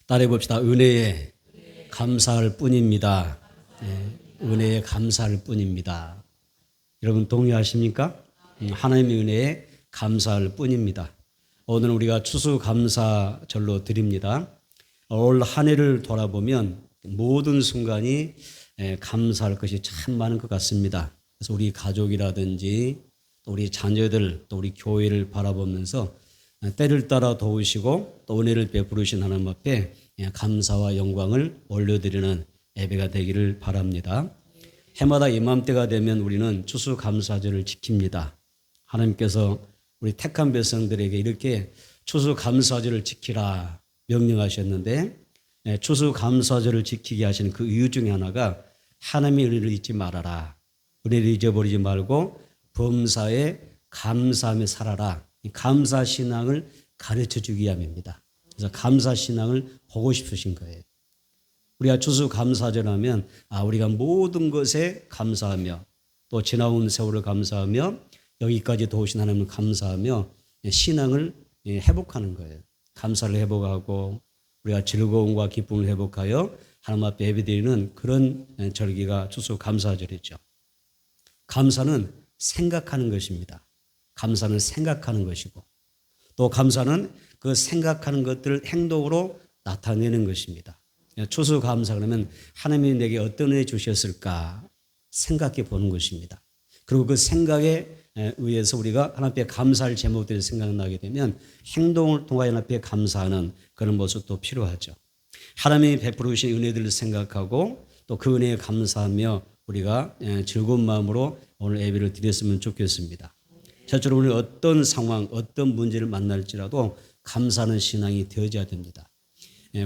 따라해 봅시다. 은혜에 감사할 뿐입니다. 네, 은혜에 감사할 뿐입니다. 여러분 동의하십니까? 하나님의 은혜에 감사할 뿐입니다. 오늘 우리가 추수감사절로 드립니다. 올 한 해를 돌아보면 모든 순간이 감사할 것이 참 많은 것 같습니다. 그래서 우리 가족이라든지 또 우리 자녀들 또 우리 교회를 바라보면서 때를 따라 도우시고 또 은혜를 베푸르신 하나님 앞에 감사와 영광을 올려드리는 예배가 되기를 바랍니다. 해마다 이맘때가 되면 우리는 추수감사절을 지킵니다. 하나님께서 우리 택한 백성들에게 이렇게 추수감사절을 지키라 명령하셨는데 추수감사절을 지키게 하시는 그 이유 중에 하나가 하나님의 은혜를 잊지 말아라. 은혜를 잊어버리지 말고 범사에 감사하며 살아라. 이 감사신앙을 가르쳐주기 위함입니다. 그래서 감사신앙을 보고 싶으신 거예요. 우리가 추수감사절 하면 우리가 모든 것에 감사하며 또 지나온 세월을 감사하며 여기까지 도우신 하나님을 감사하며 신앙을 회복하는 거예요. 감사를 회복하고 우리가 즐거움과 기쁨을 회복하여 하나님 앞에 예배드리는 그런 절기가 추수감사절이죠. 감사는 생각하는 것입니다. 감사는 생각하는 것이고 또 감사는 그 생각하는 것들을 행동으로 나타내는 것입니다. 추수감사 그러면 하나님이 내게 어떤 은혜 주셨을까 생각해 보는 것입니다. 그리고 그 생각에 의해서 우리가 하나님 앞에 감사할 제목들이 생각나게 되면 행동을 통하여 하나님 앞에 감사하는 그런 모습도 필요하죠. 하나님이 베풀으신 은혜들을 생각하고 또 그 은혜에 감사하며 우리가 즐거운 마음으로 오늘 예배를 드렸으면 좋겠습니다. 실제로 우리 어떤 상황, 어떤 문제를 만날지라도 감사하는 신앙이 되어져야 됩니다.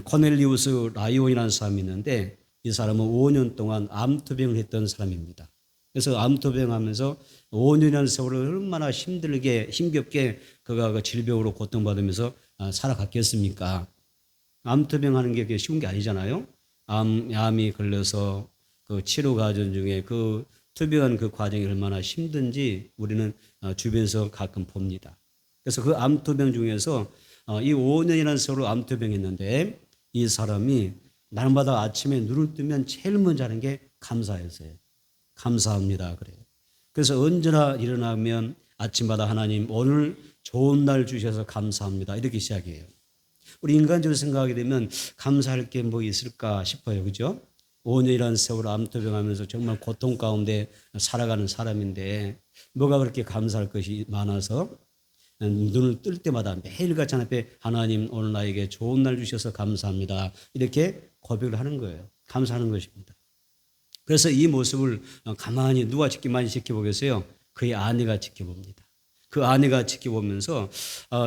코넬리우스 라이온이라는 사람이 있는데 이 사람은 5년 동안 암투병을 했던 사람입니다. 그래서 암투병하면서 5년이라는 세월을 얼마나 힘겹게 그가 그 질병으로 고통받으면서 살아갔겠습니까? 암투병하는 게 쉬운 게 아니잖아요. 암이 걸려서 그 치료 과정 중에 그 투병한 그 과정이 얼마나 힘든지 우리는 주변에서 가끔 봅니다. 그래서 그 암투병 중에서 이 5년이라는 세월을 암투병했는데 이 사람이 날마다 아침에 눈을 뜨면 제일 먼저 하는 게 감사였어요. 감사합니다. 그래요. 그래서 언제나 일어나면 아침마다 하나님 오늘 좋은 날 주셔서 감사합니다. 이렇게 시작해요. 우리 인간적으로 생각하게 되면 감사할 게 뭐 있을까 싶어요. 그죠? 5년이라는 세월을 암투병하면서 정말 고통 가운데 살아가는 사람인데 뭐가 그렇게 감사할 것이 많아서 눈을 뜰 때마다 매일같이 앞에 하나님 오늘 나에게 좋은 날 주셔서 감사합니다. 이렇게 고백을 하는 거예요. 감사하는 것입니다. 그래서 이 모습을 가만히 누가 많이 지켜보겠어요? 그의 아내가 지켜봅니다. 그 아내가 지켜보면서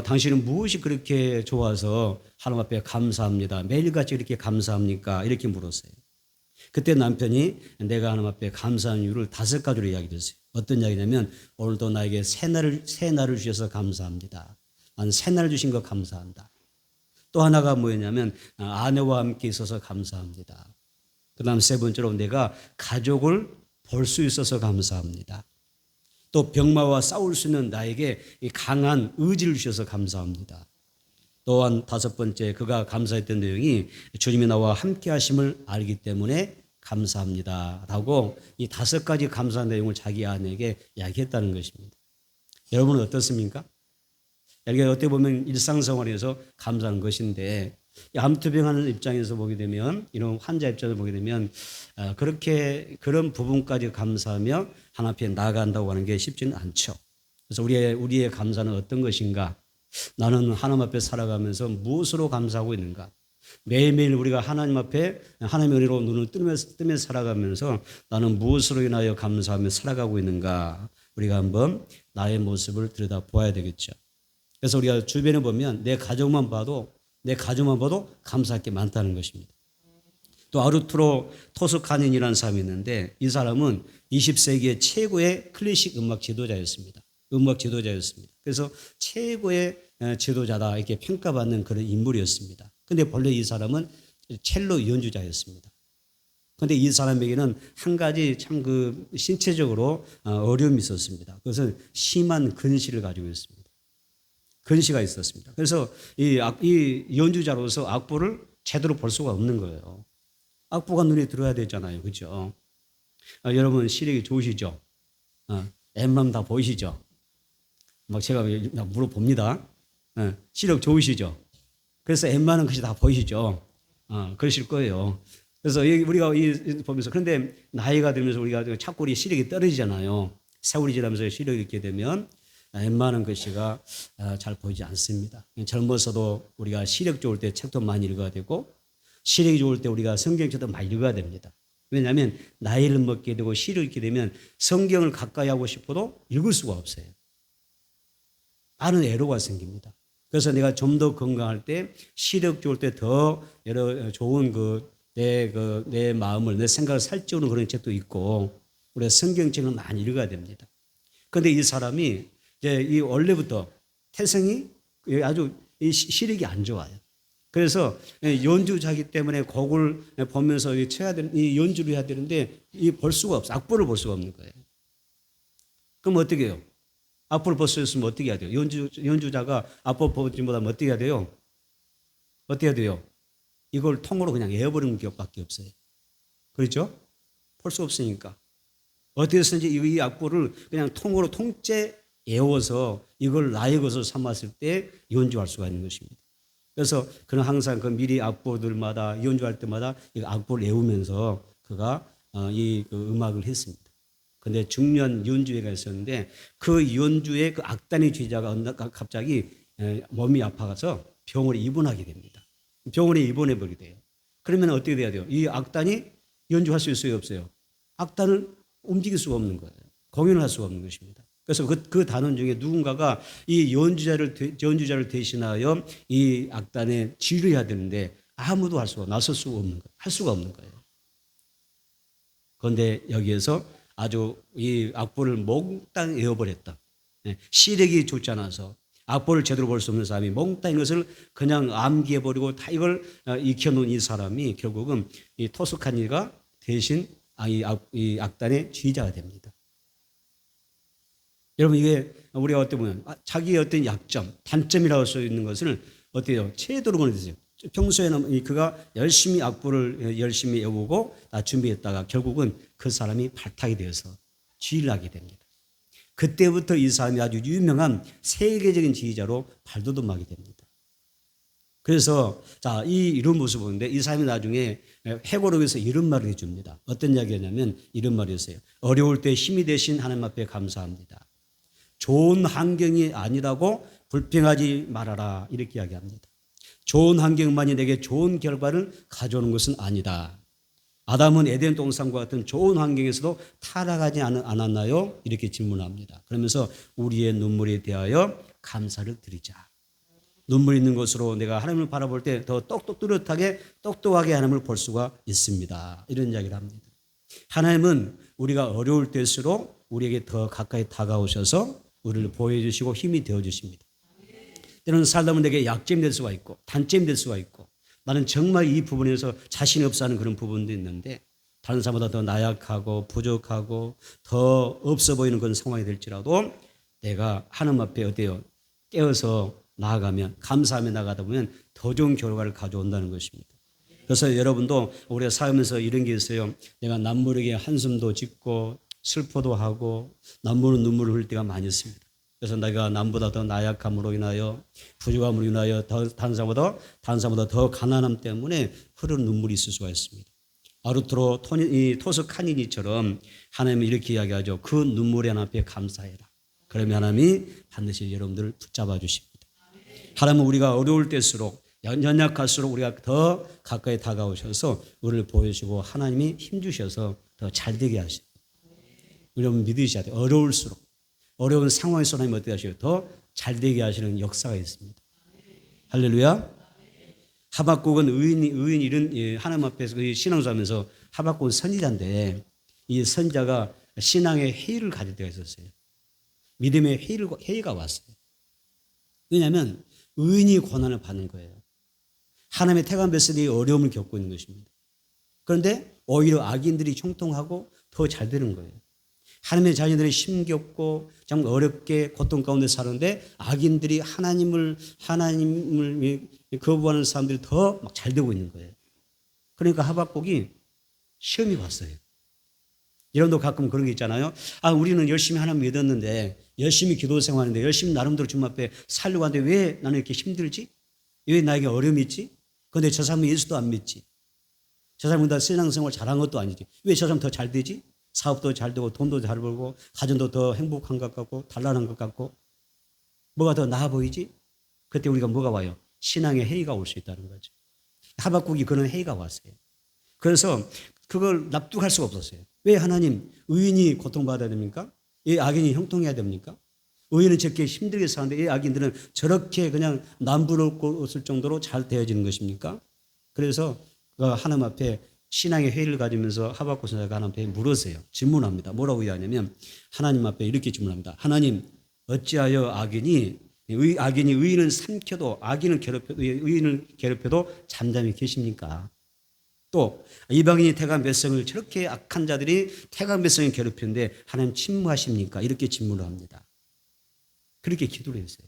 당신은 무엇이 그렇게 좋아서 하나님 앞에 감사합니다. 매일같이 이렇게 감사합니까? 이렇게 물었어요. 그때 남편이 내가 하나님 앞에 감사한 이유를 5가지로 이야기했어요. 어떤 이야기냐면 오늘도 나에게 새 날을 주셔서 감사합니다. 나는 새 날을 주신 거 감사한다. 또 하나가 뭐였냐면 아내와 함께 있어서 감사합니다. 그 다음 3번째로 내가 가족을 볼 수 있어서 감사합니다. 또 병마와 싸울 수 있는 나에게 강한 의지를 주셔서 감사합니다. 또한 5번째 그가 감사했던 내용이 주님이 나와 함께 하심을 알기 때문에 감사합니다 라고 이 5가지 감사한 내용을 자기 아내에게 이야기했다는 것입니다. 여러분은 어떻습니까? 이게 어떻게 보면 일상생활에서 감사하는 것인데 암투병하는 입장에서 보게 되면 이런 환자 입장에서 보게 되면 그렇게 그런 부분까지 감사하며 하나님 앞에 나아간다고 하는 게 쉽지는 않죠. 그래서 우리의 감사는 어떤 것인가? 나는 하나님 앞에 살아가면서 무엇으로 감사하고 있는가? 매일매일 우리가 하나님 앞에 하나님의 은혜로 눈을 뜨며 살아가면서 나는 무엇으로 인하여 감사하며 살아가고 있는가? 우리가 한번 나의 모습을 들여다보아야 되겠죠. 그래서 우리가 주변에 보면 내 가족만 봐도 감사할 게 많다는 것입니다. 또 아르투로 토스카닌이라는 사람이 있는데 이 사람은 20세기의 최고의 클래식 음악 지도자였습니다. 그래서 최고의 지도자다 이렇게 평가받는 그런 인물이었습니다. 그런데 본래 이 사람은 첼로 연주자였습니다. 그런데 이 사람에게는 한 가지 참 그 신체적으로 어려움이 있었습니다. 그것은 심한 근시를 가지고 있습니다. 근시가 있었습니다. 그래서 이 연주자로서 악보를 제대로 볼 수가 없는 거예요. 악보가 눈에 들어야 되잖아요. 그죠? 여러분 시력이 좋으시죠? 웬만하면 다 보이시죠? 막 제가 물어봅니다. 시력 좋으시죠? 그래서 웬만한 것이 다 보이시죠? 그러실 거예요. 그래서 우리가 보면서 그런데 나이가 들면서 우리가 자꾸 우리 시력이 떨어지잖아요. 세월이 지나면서 시력이 있게 되면 웬만한 것이가 잘 보이지 않습니다. 젊어서도 우리가 시력 좋을 때 책도 많이 읽어야 되고 시력이 좋을 때 우리가 성경책도 많이 읽어야 됩니다. 왜냐하면 나이를 먹게 되고 시력이 있게 되면 성경을 가까이 하고 싶어도 읽을 수가 없어요. 많은 애로가 생깁니다. 그래서 내가 좀 더 건강할 때 시력 좋을 때 더 여러 좋은 내 마음을 내 생각을 살찌우는 그런 책도 있고 우리가 성경책을 많이 읽어야 됩니다. 그런데 이 사람이 이제 이 원래부터 태생이 아주 시력이 안 좋아요. 그래서 연주자기 때문에 곡을 보면서 쳐야 되는 이 연주를 해야 되는데 이 볼 수가 없어. 악보를 볼 수가 없는 거예요. 그럼 어떻게 해요? 악보를 볼 수 있으면 어떻게 해야 돼요? 연주자가 악보 보지 못하면 어떻게 해야 돼요? 어떻게 해야 돼요? 이걸 통으로 그냥 외워버리는 것밖에 없어요. 그렇죠? 볼 수 없으니까. 어떻게 해서든지 이 악보를 그냥 통으로 통째 외워서 이걸 나의 것을 삼았을 때 연주할 수가 있는 것입니다. 그래서 그는 항상 그 미리 악보들마다 연주할 때마다 이 악보를 외우면서 그가 이 음악을 했습니다. 근데 중년 연주회가 있었는데 그 연주의 그 악단의 지휘자가 갑자기 몸이 아파서 병원에 입원하게 됩니다. 병원에 입원해 버리게 돼요. 그러면 어떻게 돼야 돼요? 이 악단이 연주할 수 있어요, 없어요? 악단을 움직일 수가 없는 거예요. 공연을 할 수가 없는 것입니다. 그래서 그 단원 중에 누군가가 이 연주자를 대신하여 이 악단에 지휘를 해야 되는데 아무도 나설 수가 없는 거예요. 할 수가 없는 거예요. 그런데 여기에서 아주 이 악보를 몽땅 외워버렸다. 시력이 좋지 않아서 악보를 제대로 볼 수 없는 사람이 몽땅 이것을 그냥 암기해버리고 다 이걸 익혀놓은 이 사람이 결국은 이 토스카니가 대신 이 악단의 지휘자가 됩니다. 여러분 이게 우리가 어떻게 보면 자기의 어떤 약점, 단점이라고 할 수 있는 것을 어떻게 해요? 최대로 보내주세요. 평소에는 그가 열심히 악보를 열심히 외우고 준비했다가 결국은 그 사람이 발탁이 되어서 지휘를 하게 됩니다. 그때부터 이 사람이 아주 유명한 세계적인 지휘자로 발돋움하게 됩니다. 그래서 이런 모습을 보는데 이 사람이 나중에 회고록에서 이런 말을 해줍니다. 어떤 이야기냐면 이런 말이었어요. 어려울 때 힘이 되신 하나님 앞에 감사합니다. 좋은 환경이 아니라고 불평하지 말아라 이렇게 이야기합니다. 좋은 환경만이 내게 좋은 결과를 가져오는 것은 아니다. 아담은 에덴 동산과 같은 좋은 환경에서도 타락하지 않았나요? 이렇게 질문합니다. 그러면서 우리의 눈물에 대하여 감사를 드리자. 눈물 있는 것으로 내가 하나님을 바라볼 때 더 똑똑하게 하나님을 볼 수가 있습니다. 이런 이야기를 합니다. 하나님은 우리가 어려울 때일수록 우리에게 더 가까이 다가오셔서 우리를 보호해주시고 힘이 되어주십니다. 때로는 살다 보면 내게 약점이 될 수가 있고 단점이 될 수가 있고 나는 정말 이 부분에서 자신이 없어 하는 그런 부분도 있는데 다른 사람보다 더 나약하고 부족하고 더 없어 보이는 그런 상황이 될지라도 내가 하나님 앞에 어때요? 깨어서 나아가면 감사하며 나가다 보면 더 좋은 결과를 가져온다는 것입니다. 그래서 여러분도 우리가 살면서 이런 게 있어요. 내가 남모르게 한숨도 짓고 슬퍼도 하고 남모르는 눈물을 흘릴 때가 많이 있습니다. 그래서 내가 남보다 더 나약함으로 인하여 부족함으로 인하여 다른 사람보다 더 가난함 때문에 흐르는 눈물이 있을 수가 있습니다. 아르투로 토스카니니처럼 하나님은 이렇게 이야기하죠. 그 눈물의 하나님 앞에 감사해라. 그러면 하나님이 반드시 여러분들을 붙잡아 주십니다. 하나님은 우리가 어려울 때일수록 연약할수록 우리가 더 가까이 다가오셔서 우리를 보여주시고 하나님이 힘주셔서 더 잘되게 하십니다. 여러분 믿으셔야 돼요. 어려울수록 어려운 상황에서 하나님 어떻게 하셔요? 더 잘되게 하시는 역사가 있습니다. 할렐루야. 하박국은 의인 이런 하나님 앞에서 신앙수하면서 하박국은 선지자인데 이 선지자가 신앙의 회의를 가질 때가 있었어요. 믿음의 회의가 왔어요. 왜냐하면 의인이 고난을 받는 거예요. 하나님의 택한 백성들이 어려움을 겪고 있는 것입니다. 그런데 오히려 악인들이 형통하고 더 잘 되는 거예요. 하나님의 자녀들이 힘겹고 참 어렵게 고통 가운데 사는데 악인들이 하나님을 거부하는 사람들이 더 막 잘 되고 있는 거예요. 그러니까 하박국이 시험이 왔어요. 여러분도 가끔 그런 게 있잖아요. 아, 우리는 열심히 하나님 믿었는데, 열심히 기도 생활하는데, 열심히 나름대로 주님 앞에 살려고 하는데 왜 나는 이렇게 힘들지? 왜 나에게 어려움이 있지? 그런데 저 사람은 예수도 안 믿지. 저 사람은 다 신앙생활 잘한 것도 아니지. 왜 저 사람 더 잘 되지? 사업도 잘 되고 돈도 잘 벌고 가정도 더 행복한 것 같고 단란한 것 같고 뭐가 더 나아 보이지? 그때 우리가 뭐가 와요? 신앙의 해이가 올 수 있다는 거죠. 하박국이 그런 해이가 왔어요. 그래서 그걸 납득할 수가 없었어요. 왜 하나님 의인이 고통받아야 됩니까? 왜 악인이 형통해야 됩니까? 의인은 저렇게 힘들게 사는데 왜 악인들은 저렇게 그냥 남부럽고 정도로 잘 되어지는 것입니까? 그래서 하나님 앞에 신앙의 회의를 가지면서 하박국 선지자가 하나님 앞에 물었어요. 질문합니다. 뭐라고 이야기하냐면 하나님 앞에 이렇게 질문합니다. 하나님 어찌하여 악인이 의인을 삼켜도 의인을 괴롭혀도 잠잠히 계십니까? 또 이방인이 태간 백성을 저렇게 악한 자들이 태간 백성을 괴롭히는데 하나님 침무하십니까? 이렇게 질문을 합니다. 그렇게 기도를 했어요.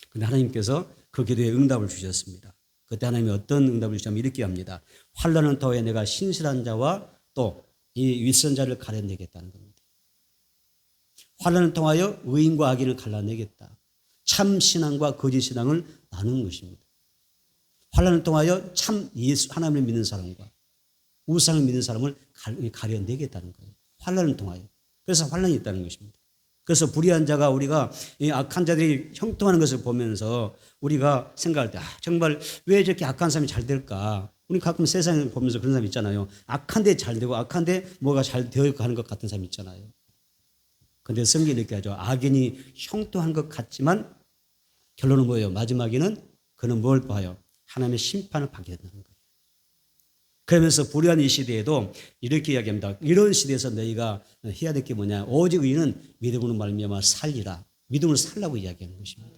그런데 하나님께서 그 기도에 응답을 주셨습니다. 그때 하나님이 어떤 응답을 주냐면 이렇게 합니다. 환난을 통해 내가 신실한 자와 또 이 윗선 자를 가려내겠다는 겁니다. 환난을 통하여 의인과 악인을 갈라내겠다. 참 신앙과 거짓 신앙을 나누는 것입니다. 환난을 통하여 참 예수 하나님을 믿는 사람과 우상을 믿는 사람을 가려내겠다는 거예요. 환난을 통하여. 그래서 환난이 있다는 것입니다. 그래서 불의한 자가 우리가 악한 자들이 형통하는 것을 보면서 우리가 생각할 때 정말 왜 저렇게 악한 사람이 잘 될까? 우리 가끔 세상을 보면서 그런 사람 있잖아요. 악한데 잘 되고 악한데 뭐가 잘 되어가는 것 같은 사람 있잖아요. 그런데 성경이 이렇게 하죠. 악인이 형통한 것 같지만 결론은 뭐예요? 마지막에는 그는 뭘 봐요? 하나님의 심판을 받게 된다는 거예요. 그러면서 불의한 이 시대에도 이렇게 이야기합니다. 이런 시대에서 너희가 해야 될 게 뭐냐? 오직 의인은 믿음으로 말미암아 살리라. 믿음으로 살라고 이야기하는 것입니다.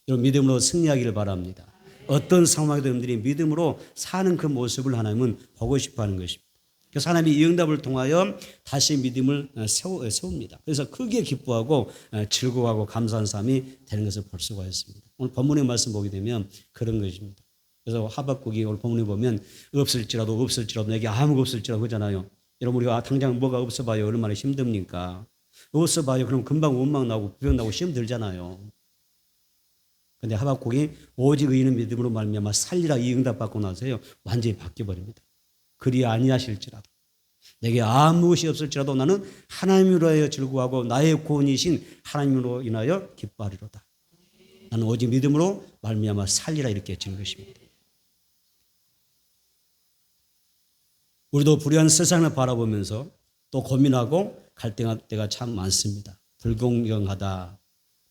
여러분 믿음으로 승리하기를 바랍니다. 어떤 상황에도 여러분들이 믿음으로 사는 그 모습을 하나님은 보고 싶어하는 것입니다. 그래서 하나님이 이 응답을 통하여 다시 믿음을 세웁니다. 그래서 크게 기뻐하고 즐거워하고 감사한 삶이 되는 것을 볼 수가 있습니다. 오늘 본문의 말씀 보게 되면 그런 것입니다. 그래서 하박국이 오늘 본문에 보면 없을지라도 내게 아무것도 없을지라도 그러잖아요. 여러분 우리가 당장 뭐가 없어봐요. 얼마나 힘듭니까? 없어봐요. 그럼 금방 원망 나고 불평 나고 시험 들잖아요. 그런데 하박국이 오직 의인은 믿음으로 말미암아 살리라 이 응답 받고 나서요. 완전히 바뀌어버립니다. 그리 아니하실지라도 내게 아무것이 없을지라도 나는 하나님으로 하여 즐거워하고 나의 구원이신 하나님으로 인하여 기뻐하리로다. 나는 오직 믿음으로 말미암아 살리라 이렇게 외치는 것입니다. 우리도 불의한 세상을 바라보면서 또 고민하고 갈등할 때가 참 많습니다. 불공정하다,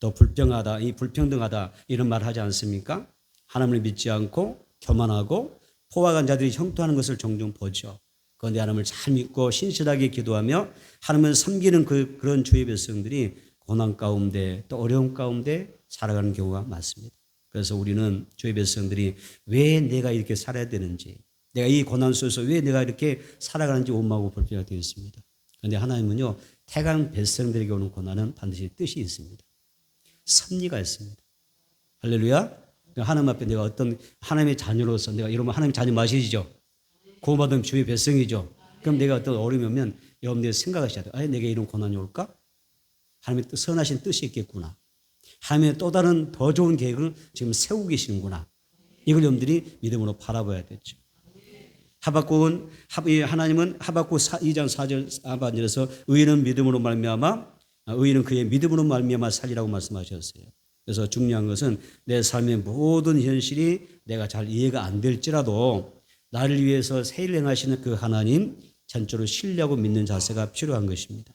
또 불평하다, 이 불평등하다 이런 말 하지 않습니까? 하나님을 믿지 않고 교만하고 포악한 자들이 형통하는 것을 종종 보죠. 그런데 하나님을 잘 믿고 신실하게 기도하며 하나님을 섬기는 그런 주의 백성들이 고난 가운데 또 어려움 가운데 살아가는 경우가 많습니다. 그래서 우리는 주의 백성들이 왜 내가 이렇게 살아야 되는지 내가 이 고난 속에서 왜 내가 이렇게 살아가는지 원망하고 불평하게 되어 있습니다. 그런데 하나님은요. 태강 백성들에게 오는 고난은 반드시 뜻이 있습니다. 섭리가 있습니다. 할렐루야. 하나님 앞에 내가 어떤 하나님의 자녀로서 내가 이러면 하나님 자녀 맞으시죠? 구원받은 주의 백성이죠. 그럼 내가 어떤 어려움이 오면 여러분들이 생각하셔야 돼요. 아, 내게 이런 고난이 올까? 하나님의 선하신 뜻이 있겠구나. 하나님의 또 다른 더 좋은 계획을 지금 세우고 계시는구나. 이걸 여러분들이 믿음으로 바라봐야 되죠. 하나님은 하박국 2장 4절 하반절에서 의인은 믿음으로 말미암아 의인은 그의 믿음으로 말미암아 살리라고 말씀하셨어요. 그래서 중요한 것은 내 삶의 모든 현실이 내가 잘 이해가 안 될지라도 나를 위해서 세일을 행하시는 그 하나님 전적으로 신뢰하고 믿는 자세가 필요한 것입니다.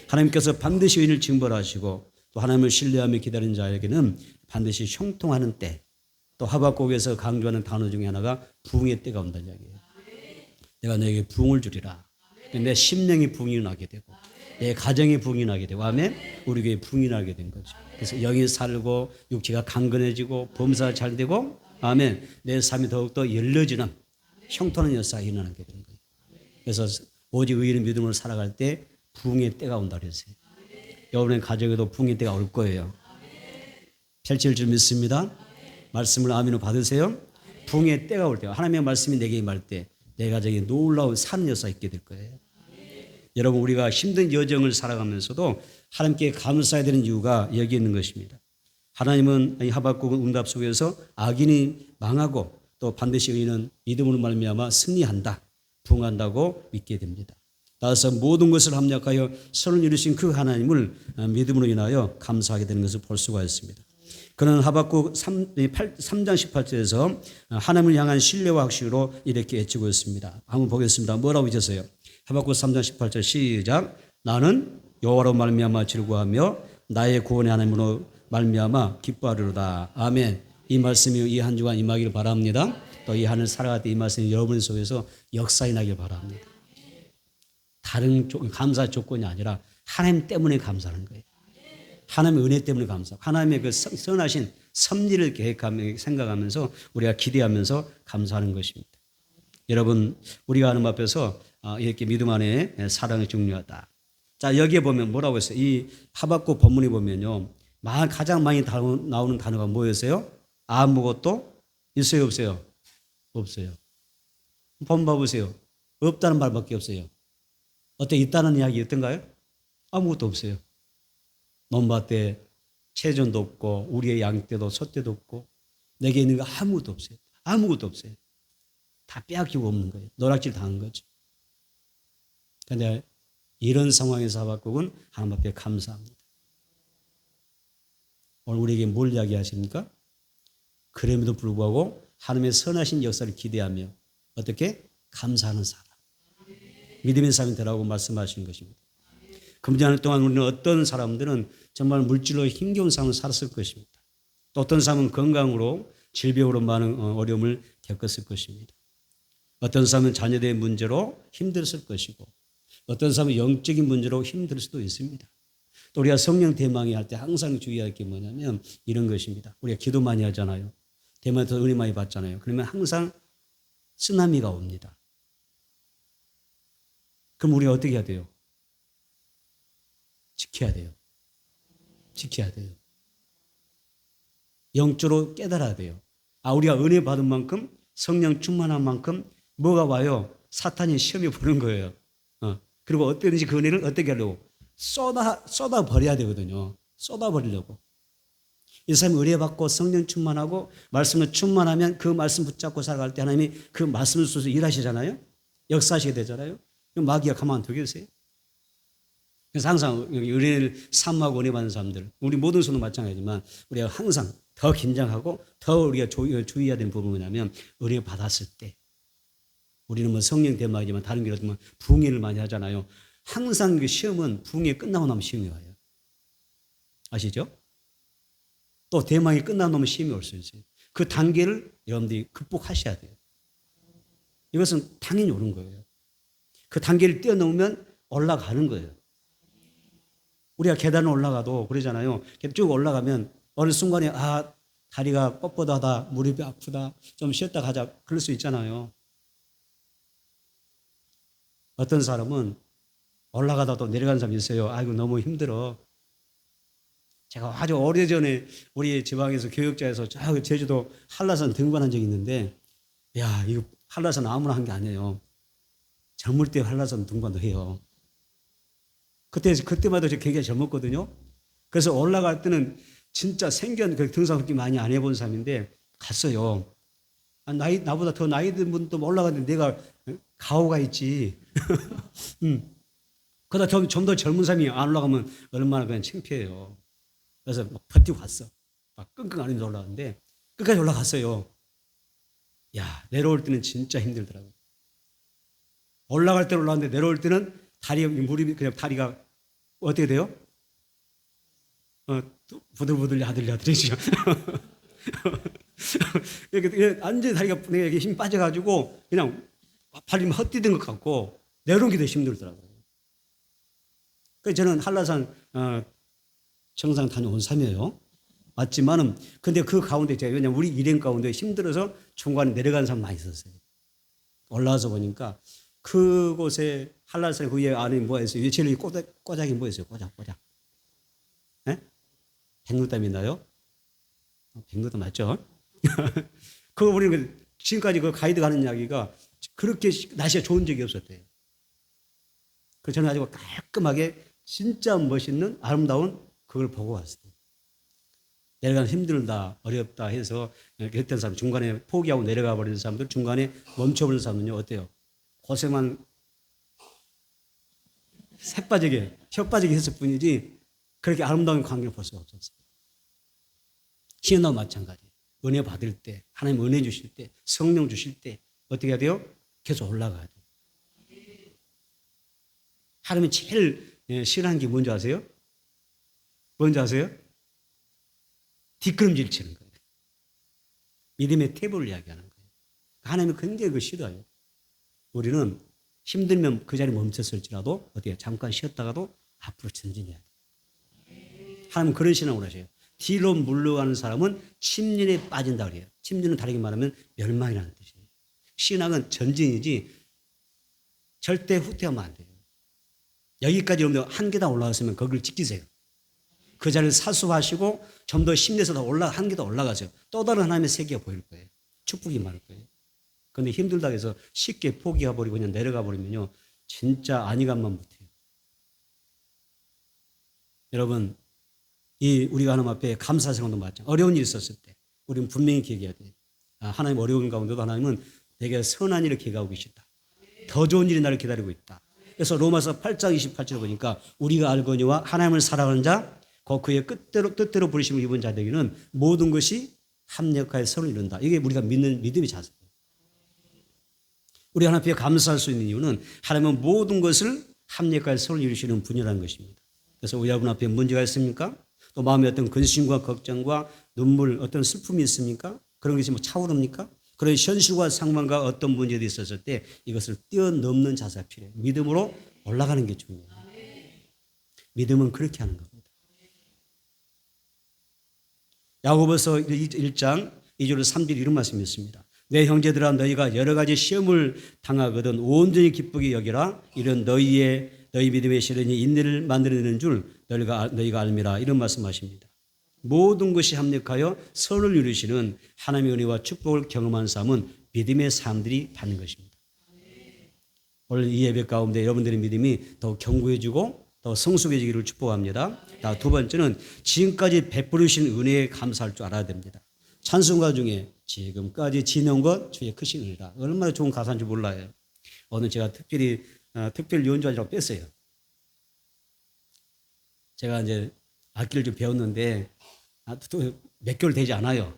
하나님께서 반드시 의인을 징벌하시고 또 하나님을 신뢰하며 기다리는 자에게는 반드시 형통하는 때, 또 하박국에서 강조하는 단어 중에 하나가 부흥의 때가 온다는 이야기예요. 내가 너에게 부흥을 주리라. 내 심령이 부흥이 나게 되고 내 가정이 부흥이 나게 되고 아멘. 우리 교회 부흥이 나게 된 거죠. 그래서 영이 살고 육체가 강건해지고 범사가 잘 되고 아멘. 내 삶이 더욱더 열려지는 형통한 역사가 일어나게 되는 거예요. 그래서 오직 의인의 믿음으로 살아갈 때 부흥의 때가 온다 그랬어요. 여러분의 가정에도 부흥의 때가 올 거예요. 펼칠 줄 믿습니다. 말씀을 아멘으로 받으세요. 붕의 때가 올 때, 하나님의 말씀이 내게 임할 때 내 가정에 놀라운 산 역사가 있게 될 거예요. 여러분, 우리가 힘든 여정을 살아가면서도 하나님께 감사해야 되는 이유가 여기 있는 것입니다. 하나님은 이 하박국 응답 속에서 악인이 망하고 또 반드시 의인은 믿음으로 말미암아 승리한다, 부흥한다고 믿게 됩니다. 따라서 모든 것을 합력하여 선을 이루신 그 하나님을 믿음으로 인하여 감사하게 되는 것을 볼 수가 있습니다. 그는 하박국 3장 18절에서 하나님을 향한 신뢰와 확신으로 이렇게 외치고 있습니다. 한번 보겠습니다. 뭐라고 외쳤어요? 하박국 3장 18절 시작. 나는 여호와로 말미암아 즐거워하며 나의 구원의 하나님으로 말미암아 기뻐하리로다. 아멘. 이 말씀이 이 한 주간 임하기를 바랍니다. 또 이 하늘 살아갈 때 이 말씀이 여러분 속에서 역사이 나길 바랍니다. 다른 감사 조건이 아니라 하나님 때문에 감사하는 거예요. 하나님의 은혜 때문에 감사하고 하나님의 그 선하신 섭리를 계획하며 생각하면서 우리가 기대하면서 감사하는 것입니다. 여러분, 우리가 하나님 앞에서 이렇게 믿음 안에 사랑이 중요하다. 자, 여기에 보면 뭐라고 했어요? 이 하박국 본문에 보면요, 가장 많이 나오는 단어가 뭐였어요? 아무것도 있어요, 없어요? 없어요. 본문 봐보세요. 없다는 말밖에 없어요. 어때? 있다는 이야기 어떤가요? 아무것도 없어요. 논밭에 채전도 없고 우리의 양떼도 소떼도 없고 내게 있는 거 아무것도 없어요. 아무것도 없어요. 다 빼앗기고 없는 거예요. 노략질 당한 거죠. 그런데 이런 상황에서 하박국은 하나님 앞에 감사합니다. 오늘 우리에게 뭘 이야기하십니까? 그럼에도 불구하고 하나님의 선하신 역사를 기대하며 어떻게? 감사하는 사람. 믿음의 사람이 되라고 말씀하시는 것입니다. 금년 동안 우리는 어떤 사람들은 정말 물질로 힘겨운 삶을 살았을 것입니다. 또 어떤 사람은 건강으로 질병으로 많은 어려움을 겪었을 것입니다. 어떤 사람은 자녀들의 문제로 힘들었을 것이고 어떤 사람은 영적인 문제로 힘들 수도 있습니다. 또 우리가 성령 대망이 할 때 항상 주의할 게 뭐냐면 이런 것입니다. 우리가 기도 많이 하잖아요. 대만에서 은혜 많이 받잖아요. 그러면 항상 쓰나미가 옵니다. 그럼 우리가 어떻게 해야 돼요? 지켜야 돼요. 지켜야 돼요. 영적으로 깨달아야 돼요. 우리가 은혜 받은 만큼 성령 충만한 만큼 뭐가 와요? 사탄이 시험에 보는 거예요. 그리고 어떻게든지 그 은혜를 어떻게 하려고? 쏟아 버려야 되거든요. 쏟아 버리려고. 이 사람이 은혜 받고 성령 충만하고 말씀을 충만하면 그 말씀 붙잡고 살아갈 때 하나님이 그 말씀을 써서 일하시잖아요. 역사하시게 되잖아요. 마귀가 가만 두겠어요? 그래서 항상 은혜를 사모하고 은혜 받는 사람들, 우리 모든 손도 마찬가지지만 우리가 항상 더 긴장하고 더 우리가 주의해야 되는 부분이 뭐냐면 은혜 받았을 때 우리는 뭐 성령 대마이지만 다른 게 어쩌면 부흥회를 많이 하잖아요. 항상 그 시험은 부흥회 끝나고 나면 시험이 와요. 아시죠? 또 대망이 끝나고 나면 시험이 올 수 있어요. 그 단계를 여러분들이 극복하셔야 돼요. 이것은 당연히 오는 거예요. 그 단계를 뛰어넘으면 올라가는 거예요. 우리가 계단을 올라가도 그러잖아요. 쭉 올라가면 어느 순간에 다리가 뻣뻣하다, 무릎이 아프다, 좀 쉬었다 가자 그럴 수 있잖아요. 어떤 사람은 올라가다 또 내려가는 사람이 있어요. 아이고 너무 힘들어. 제가 아주 오래전에 우리 지방에서 교육자에서 저 제주도 한라산 등반한 적이 있는데 야, 이거 한라산 아무나 한 게 아니에요. 젊을 때 한라산 등반도 해요. 그때마다 저 굉장히 젊었거든요. 그래서 올라갈 때는 진짜 생전 그 등산 그렇게 많이 안 해본 사람인데 갔어요. 나보다 더 나이 든 분도 올라갔는데 내가 가오가 있지. 그러다 좀 더 젊은 사람이 안 올라가면 얼마나 그냥 창피해요. 그래서 막 버티고 갔어. 막 끙끙 앓으면서 올라갔는데 끝까지 올라갔어요. 야, 내려올 때는 진짜 힘들더라고요. 올라갈 때는 올라갔는데 내려올 때는 무릎이 그냥 다리가 어떻게 돼요? 부들부들 야들야들해지죠. 이렇게 완전히 다리가 이렇게 힘 빠져가지고 그냥 발이 헛디딘 것 같고 내려오기 더 힘들더라고요. 그래서 저는 한라산 정상 다녀온 사람이에요. 맞지만은 근데 그 가운데 제가 왜냐면 우리 일행 가운데 힘들어서 중간에 내려가는 사람 많이 있었어요. 올라와서 보니까 그곳에 한라산 그 안에 뭐가 있어요? 제일 꼬작이 뭐였어요? 꼬작. 예? 백록담 있나요? 백록담 맞죠? 그거 우리는 지금까지 그 가이드가 하는 이야기가 그렇게 날씨가 좋은 적이 없었대요. 그래서 저는 아주 깔끔하게 진짜 멋있는 아름다운 그걸 보고 왔어요. 내려가는 힘들다, 어렵다 해서 했던 사람, 중간에 포기하고 내려가 버리는 사람들, 중간에 멈춰버리는 사람은요, 어때요? 고생만 새 빠지게, 혀 빠지게 했을 뿐이지 그렇게 아름다운 광경을 볼 수가 없었어요. 신앙도 마찬가지예요. 은혜 받을 때, 하나님 은혜 주실 때, 성령 주실 때 어떻게 해야 돼요? 계속 올라가야 돼요. 하나님이 제일 싫어하는 게 뭔지 아세요? 뭔지 아세요? 뒷걸음질 치는 거예요. 믿음의 태보를 이야기하는 거예요. 하나님이 굉장히 그거 싫어요. 우리는 힘들면 그 자리에 멈췄을지라도 어떻게 잠깐 쉬었다가도 앞으로 전진해야 돼요. 하나님은 그런 신앙을 하셔요. 뒤로 물러가는 사람은 침륜에 빠진다 그래요. 침륜은 다르게 말하면 멸망이라는 뜻이에요. 신앙은 전진이지 절대 후퇴하면 안 돼요. 여기까지 오면 한 계단 올라갔으면 거기를 지키세요. 그 자리를 사수하시고 좀 더 힘내서 한 개 더 올라가세요. 또 다른 하나님의 세계가 보일 거예요. 축복이 많을 거예요. 그런데 힘들다 해서 쉽게 포기해버리고 그냥 내려가 버리면요. 진짜 안위감만 못해요. 여러분, 우리가 하나님 앞에 감사 생활도 마찬가지. 어려운 일이 있었을 때 우리는 분명히 기억해야 돼요. 하나님 어려운 가운데도 하나님은 내게 선한 일을 기획하고 계시다. 더 좋은 일이 나를 기다리고 있다. 그래서 로마서 8장 28절에 보니까 우리가 알거니와 하나님을 사랑하는 자 곧 그의 뜻대로 부르심을 입은 자들에게는 모든 것이 합력하여 선을 이룬다. 이게 우리가 믿는 믿음의 자세예요. 우리 하나님 앞에 감사할 수 있는 이유는 하나님은 모든 것을 합력하여 선을 이루시는 분이라는 것입니다. 그래서 우리 여러분 앞에 문제가 있습니까? 또 마음에 어떤 근심과 걱정과 눈물, 어떤 슬픔이 있습니까? 그런 것이 차오릅니까? 그런 현실과 상황과 어떤 문제도 있었을 때 이것을 뛰어넘는 자세가 필요해요. 믿음으로 올라가는 게 중요해요. 믿음은 그렇게 하는 겁니다. 야고보서 1장 2절 3절 이런 말씀이 있습니다. 내 형제들아 너희가 여러 가지 시험을 당하거든 온전히 기쁘게 여기라. 이런 너희 믿음의 시련이 인내를 만들어내는 줄 너희가 알미라. 이런 말씀하십니다. 모든 것이 합력하여 선을 이루시는 하나님의 은혜와 축복을 경험한 삶은 믿음의 사람들이 받는 것입니다. 오늘 이 예배 가운데 여러분들의 믿음이 더 견고해지고 더 성숙해지기를 축복합니다. 두 번째는 지금까지 베푸르신 은혜에 감사할 줄 알아야 됩니다. 찬송가 중에 지금까지 지내온 것 주의 크신 은혜라. 얼마나 좋은 가사인지 몰라요. 오늘 제가 특별히 연주하려고 뺐어요. 제가 이제 악기를 좀 배웠는데 몇 개월 되지 않아요.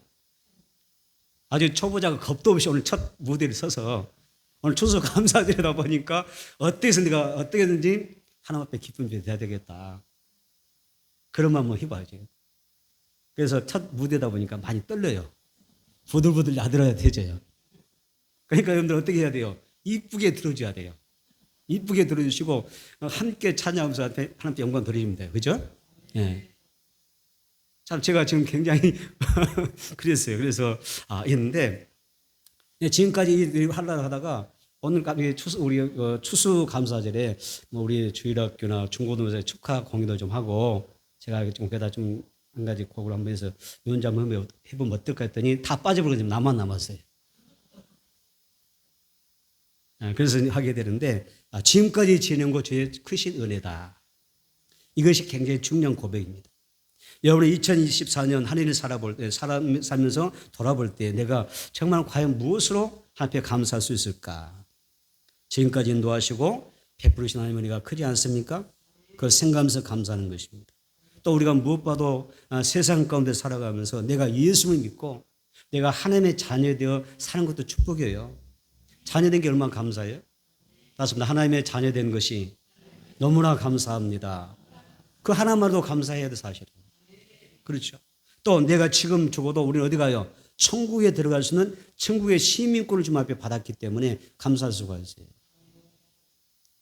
아주 초보자가 겁도 없이 오늘 첫 무대를 서서 오늘 추수 감사드리다 보니까 내가 어떻게든지 하나님 앞에 기쁨이 돼야 되겠다. 그런 마음을 해봐야죠. 그래서 첫 무대다 보니까 많이 떨려요. 부들부들 야들어야 되죠. 그러니까 여러분들 어떻게 해야 돼요? 이쁘게 들어줘야 돼요. 이쁘게 들어주시고 함께 찬양하면서 하나님께 영광 드리면 돼요. 그죠? 예. 참 제가 지금 굉장히 그랬어요. 그래서 있는데 지금까지 하려고 하다가 오늘 우리 추수 감사절에 우리 주일학교나 중고등부에서 축하 공연도 좀 하고 제가 좀 게다 좀 한 가지 곡을 한번 해서 연주 한번 해보면 어떨까 했더니 다 빠져버리고 지금 나만 남았어요. 그래서 하게 되는데 지금까지 지낸 것 주의 크신 은혜다. 이것이 굉장히 중요한 고백입니다. 여러분이 2024년 한 해를 살면서 돌아볼 때 내가 정말 과연 무엇으로 하나님께 감사할 수 있을까? 지금까지 인도하시고 베푸르신 하나님의 은혜가 크지 않습니까? 그걸 생각하면서 감사하는 것입니다. 또 우리가 무엇보다도 세상 가운데 살아가면서 내가 예수를 믿고 내가 하나님의 자녀되어 사는 것도 축복이에요. 자녀된 게 얼마나 감사해요? 맞습니다. 하나님의 자녀된 것이 너무나 감사합니다. 그 하나만으로도 감사해야 돼 사실은. 그렇죠. 또 내가 지금 죽어도 우리는 어디 가요? 천국에 들어갈 수 있는 천국의 시민권을 주님 앞에 받았기 때문에 감사할 수가 있어요.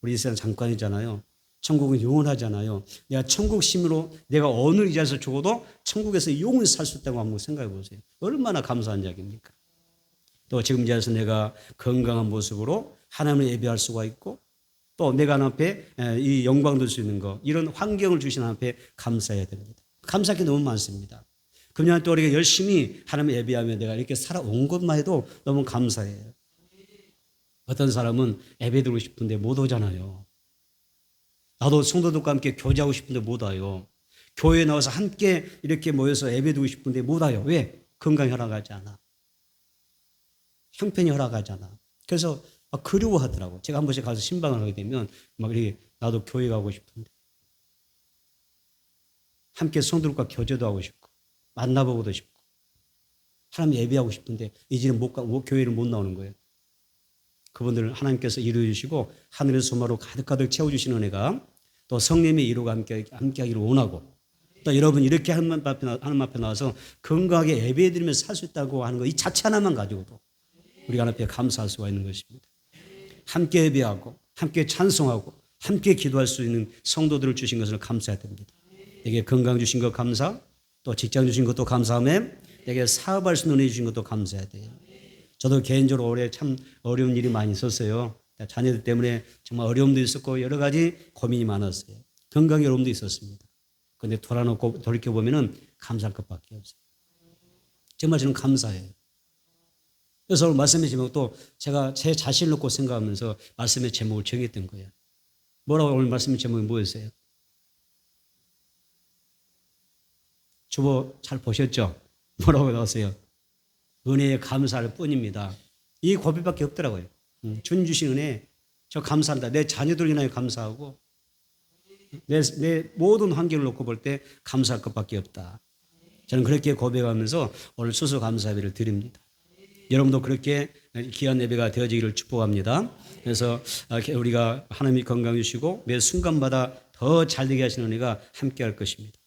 우리 이 세상 잠깐이잖아요. 천국은 영원하잖아요. 내가 천국 시민으로 내가 어느 이 자리에서 죽어도 천국에서 영원히 살 수 있다고 한번 생각해 보세요. 얼마나 감사한 이야기입니까? 또 지금 이 자리에서 내가 건강한 모습으로 하나님을 예배할 수가 있고 또 내가 하나님 앞에 이 영광 들 수 있는 거 이런 환경을 주신 하나님 앞에 감사해야 됩니다. 감사할 게 너무 많습니다. 금년 또 우리가 열심히 하나님 예배하며 내가 이렇게 살아온 것만 해도 너무 감사해요. 어떤 사람은 예배 드리고 싶은데 못 오잖아요. 나도 성도들과 함께 교제하고 싶은데 못 와요. 교회에 나와서 함께 이렇게 모여서 예배 드리고 싶은데 못 와요. 왜? 건강이 허락하지 않아. 형편이 허락하지 않아. 그래서 막 그리워하더라고. 제가 한 번씩 가서 신방을 하게 되면 막 이렇게 나도 교회 가고 싶은데 함께 성도들과 교제도 하고 싶고 만나보고도 싶고 하나님 예배하고 싶은데 이제는 교회를 못 나오는 거예요. 그분들을 하나님께서 이루어 주시고 하늘의 소마로 가득가득 채워주시는 은혜가 또 성령의 이루가 함께하기를 원하고 또 여러분 이렇게 하나님 앞에 나와서 건강하게 예배드리면서 살 수 있다고 하는 거 이 자체 하나만 가지고도 우리가 하나님 앞에 감사할 수가 있는 것입니다. 함께 예배하고 함께 찬송하고 함께 기도할 수 있는 성도들을 주신 것을 감사해야 됩니다. 내게 건강 주신 것 감사, 또 직장 주신 것도 감사하며 내게 사업할 수 있는 은혜 주신 것도 감사해야 돼요. 저도 개인적으로 올해 참 어려운 일이 많이 있었어요. 자녀들 때문에 정말 어려움도 있었고 여러 가지 고민이 많았어요. 건강의 어려움도 있었습니다. 그런데 돌이켜보면 감사할 것밖에 없어요. 정말 저는 감사해요. 그래서 오늘 말씀의 제목 또 제가 제 자신을 놓고 생각하면서 말씀의 제목을 정했던 거예요. 뭐라고 오늘 말씀의 제목이 뭐였어요? 주보 잘 보셨죠? 뭐라고 나왔어요? 은혜에 감사할 뿐입니다. 이 고백밖에 없더라고요. 주님 주신 은혜 저 감사합니다. 내 자녀들 인하여 감사하고 내 모든 환경을 놓고 볼 때 감사할 것밖에 없다. 저는 그렇게 고백하면서 오늘 수수감사예배를 드립니다. 여러분도 그렇게 귀한 예배가 되어지기를 축복합니다. 그래서 우리가 하나님이 건강 주시고 매 순간마다 더 잘되게 하시는 은혜가 함께할 것입니다.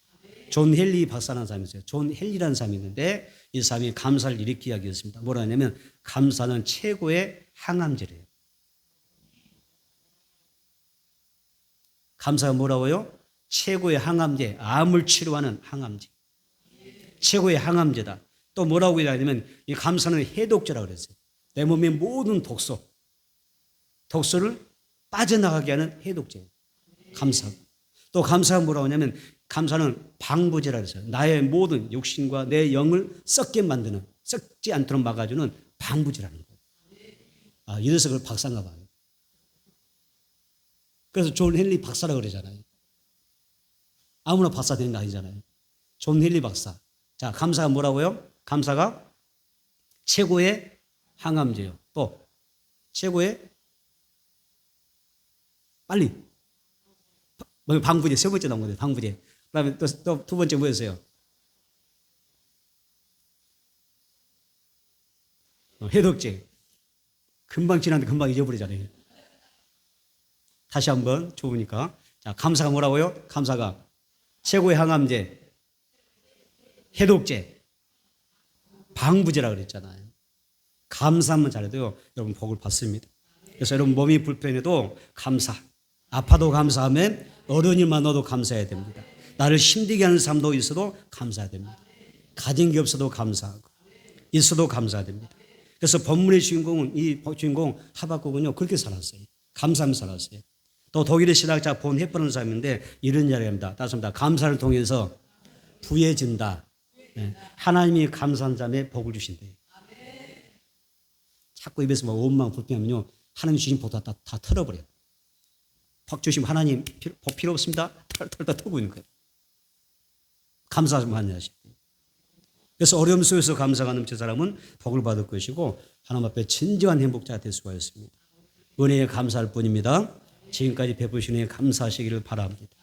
존 헨리 박사라는 사람이 있어요. 존 헨리라는 사람이 있는데 이 사람이 감사를 이렇게 이야기했습니다. 뭐라 하냐면 감사는 최고의 항암제래요. 감사가 뭐라고요? 최고의 항암제, 암을 치료하는 항암제. 최고의 항암제다. 또 뭐라고 이야기하냐면 이 감사는 해독제라고 그랬어요. 내 몸의 모든 독소를 빠져나가게 하는 해독제. 감사. 또 감사가 뭐라고 하냐면 감사는 방부제라고 했어요. 나의 모든 육신과 내 영을 썩게 만드는, 썩지 않도록 막아주는 방부제라는 거예요. 이래서 그걸 박사인가 봐요. 그래서 존 헨리 박사라고 그러잖아요. 아무나 박사 되는 거 아니잖아요. 존 헨리 박사. 자, 감사가 뭐라고요? 감사가 최고의 항암제요. 또 최고의 빨리 방부제 세 번째 나온 거예요. 방부제. 그다음에 또 두 번째 뭐였어요? 해독제. 금방 지났는데 금방 잊어버리잖아요. 다시 한번 좋으니까. 자, 감사가 뭐라고요? 감사가 최고의 항암제, 해독제, 방부제라 그랬잖아요. 감사만 잘해도요, 여러분 복을 받습니다. 그래서 여러분 몸이 불편해도 감사, 아파도 감사하면 어려운 일만 넣어도 감사해야 됩니다. 나를 힘들게 하는 사람도 있어도 감사해야 됩니다. 가진 게 없어도 감사하고 있어도 감사해야 됩니다. 그래서 본문의 이 주인공 하박국은요 그렇게 살았어요. 감사하면서 살았어요. 또 독일의 신학자 본 헤퍼라는 사람인데 이런 이야기를 합니다. 따습니다. 감사를 통해서 부해진다. 하나님이 감사한 자에 복을 주신대요. 자꾸 입에서 막 원망 불평하면요 하나님 주신 복 다 털어버려요. 복 주시면 하나님 복 필요 없습니다. 털털 털고 있는 거예요. 감사하지 마시고. 그래서 어려움 속에서 감사가 넘친 사람은 복을 받을 것이고 하나님 앞에 진정한 행복자가 될 수가 있습니다. 은혜에 감사할 뿐입니다. 지금까지 베푸신 은혜에 감사하시기를 바랍니다.